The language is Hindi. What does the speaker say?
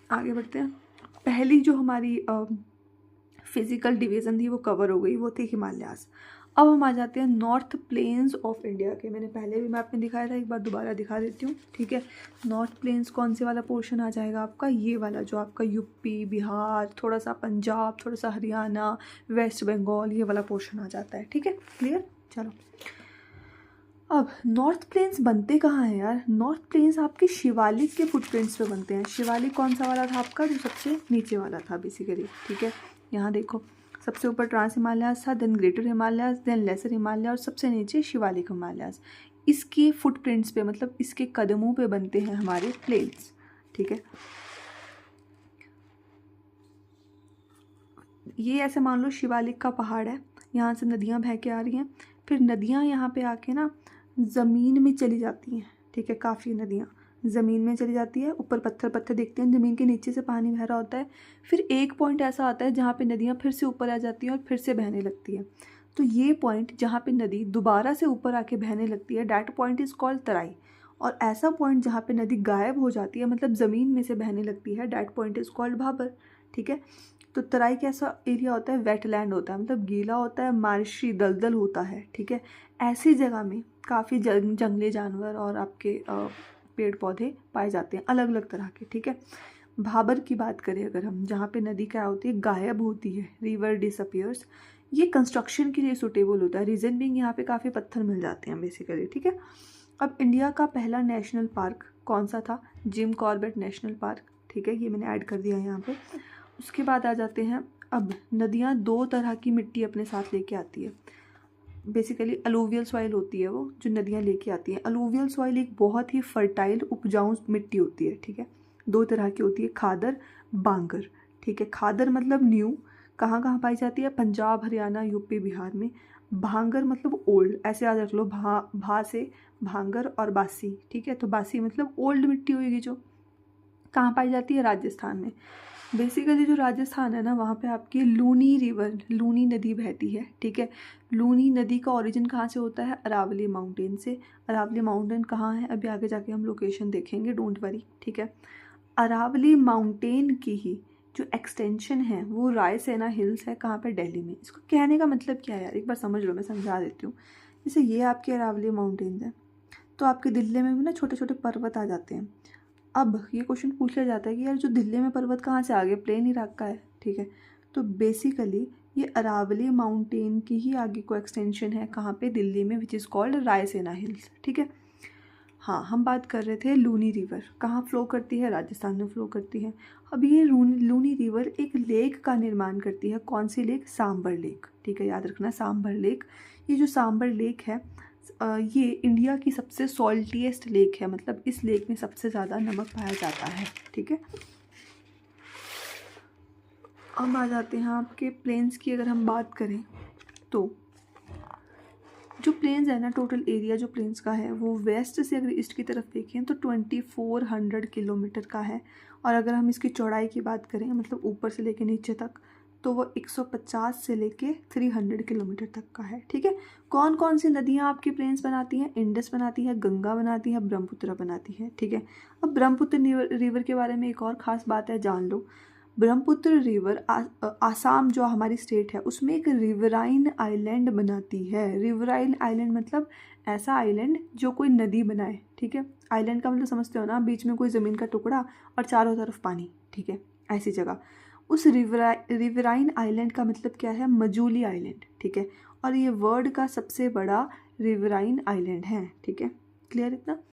आगे बढ़ते हैं। पहली जो हमारी फिजिकल डिवीज़न थी वो कवर हो गई, वो थी हिमालयाज़। अब हम आ जाते हैं नॉर्थ प्लेन्स ऑफ इंडिया के। मैंने पहले भी मैप में दिखाया था, एक बार दोबारा दिखा देती हूँ, ठीक है। नॉर्थ प्लेन्स कौन से वाला पोर्शन आ जाएगा आपका, ये वाला जो आपका यूपी, बिहार, थोड़ा सा पंजाब, थोड़ा सा हरियाणा, वेस्ट बंगाल, ये वाला पोर्शन आ जाता है, ठीक है। क्लियर, चलो। अब नॉर्थ प्लेन्स बनते कहाँ हैं यार? नॉर्थ प्लेन्स आपके शिवालिक के फुटप्रिंट्स पे बनते हैं। शिवालिक कौन सा वाला था आपका, जो सबसे नीचे वाला था बेसिकली, ठीक है। यहाँ देखो, सबसे ऊपर ट्रांस हिमालयाज था, then greater Himalayas, then lesser Himalaya, और सबसे नीचे शिवालिक हिमालयाज। इसके फुटप्रिंट्स पे, मतलब इसके कदमों पे बनते हैं हमारे प्लेन्स, ठीक है। ये ऐसे मान लो शिवालिक का पहाड़ है, यहाँ से नदियाँ बह के आ रही हैं, फिर नदियाँ यहाँ पे आके ना ज़मीन में चली जाती हैं, ठीक है। काफ़ी नदियाँ ज़मीन में चली जाती है, ऊपर पत्थर पत्थर दिखते हैं, ज़मीन के नीचे से पानी बह रहा होता है। फिर एक पॉइंट ऐसा आता है जहाँ पे नदियाँ फिर से ऊपर आ जाती हैं और फिर से बहने लगती है। तो ये पॉइंट जहाँ पे नदी दोबारा से ऊपर आके बहने लगती है, डैट पॉइंट इज़ कॉल्ड तराई। और ऐसा पॉइंट जहाँ पे नदी गायब हो जाती है, मतलब ज़मीन में से बहने लगती है, that point is called Bhabar, ठीक है। तो तराई कैसा एरिया होता है, वेटलैंड होता है, मतलब गीला होता है, मार्शी दलदल होता है, ठीक है। ऐसी जगह में काफ़ी जंगली जानवर और आपके पेड़ पौधे पाए जाते हैं, अलग अलग तरह के, ठीक है। भाबर की बात करें अगर हम, जहाँ पे नदी क्या होती है, गायब होती है, रिवर डिसअपियर्स, ये कंस्ट्रक्शन के लिए सूटेबल होता है। रीज़न बीइंग यहाँ पे काफ़ी पत्थर मिल जाते हैं बेसिकली, ठीक है। अब इंडिया का पहला नेशनल पार्क कौन सा था, जिम कॉर्बेट नेशनल पार्क, ठीक है, ये मैंने ऐड कर दिया यहाँ पे। उसके बाद आ जाते हैं, अब नदियाँ दो तरह की मिट्टी अपने साथ लेके आती है। बेसिकली अलूवियल सॉइल होती है वो, जो नदियाँ लेके आती हैं। अलूवियल सॉइल एक बहुत ही फर्टाइल उपजाऊ मिट्टी होती है, ठीक है। दो तरह की होती है, खादर, बांगर, ठीक है। खादर मतलब न्यू, कहाँ कहाँ पाई जाती है, पंजाब, हरियाणा, यूपी, बिहार में। भांगर मतलब ओल्ड, ऐसे याद रख लो, भा से भांगर और बासी, ठीक है। तो बासी मतलब ओल्ड मिट्टी होगी, जो कहाँ पाई जाती है, राजस्थान में। बेसिकली जो राजस्थान है ना, वहाँ पे आपकी लूनी रिवर, लूनी नदी बहती है, ठीक है। लूनी नदी का ओरिजिन कहाँ से होता है, अरावली माउंटेन से। अरावली माउंटेन कहाँ है, अभी आगे जाके हम लोकेशन देखेंगे, डोंट वरी, ठीक है। अरावली माउंटेन की ही जो एक्सटेंशन है वो रायसेना हिल्स है, कहाँ पे, दिल्ली में। इसको कहने का मतलब क्या है यार, एक बार समझ लो, मैं समझा देती हूँ। जैसे ये आपके अरावली माउंटेन्स हैं, तो आपके दिल्ली में भी ना छोटे छोटे पर्वत आ जाते हैं। अब ये क्वेश्चन पूछ लिया जाता है कि यार जो दिल्ली में पर्वत कहाँ से आ गए, प्लेन इलाका है, ठीक है। तो बेसिकली ये अरावली माउंटेन की ही आगे को एक्सटेंशन है, कहाँ पे, दिल्ली में, which is called Raisena hills, ठीक है। हाँ, हम बात कर रहे थे लूनी रिवर कहाँ फ्लो करती है, राजस्थान में फ्लो करती है। अब ये लूनी रिवर एक लेक का निर्माण करती है, कौन सी लेक, सांबर लेक, ठीक है, याद रखना, सांबर लेक। ये जो सांबर लेक है, ये इंडिया की सबसे सॉल्टीएस्ट लेक है, मतलब इस लेक में सबसे ज़्यादा नमक पाया जाता है, ठीक है। अब आ जाते हैं आपके प्लेन्स की, अगर हम बात करें तो जो प्लेन्स है ना, टोटल एरिया जो प्लेन्स का है वो वेस्ट से अगर ईस्ट की तरफ देखें तो 2400 किलोमीटर का है। और अगर हम इसकी चौड़ाई की बात करें, मतलब ऊपर से लेके नीचे तक, तो वो 150 से लेके 300 किलोमीटर तक का है, ठीक है। कौन कौन सी नदियाँ आपकी प्लेन्स बनाती हैं, इंडस बनाती है, गंगा बनाती है, ब्रह्मपुत्र बनाती है, ठीक है। अब ब्रह्मपुत्र रिवर के बारे में एक और ख़ास बात है, जान लो। ब्रह्मपुत्र रिवर आसाम जो हमारी स्टेट है उसमें एक रिवराइन आइलैंड बनाती है। रिवराइन आइलैंड मतलब ऐसा आइलैंड जो कोई नदी बनाए, ठीक है। आइलैंड का मतलब समझते हो ना, बीच में कोई ज़मीन का टुकड़ा और चारों तरफ पानी, ठीक है, ऐसी जगह। उस रिवराइन आइलैंड का मतलब क्या है, मजूली आइलैंड, ठीक है। और ये वर्ल्ड का सबसे बड़ा रिवराइन आइलैंड है, ठीक है। क्लियर इतना।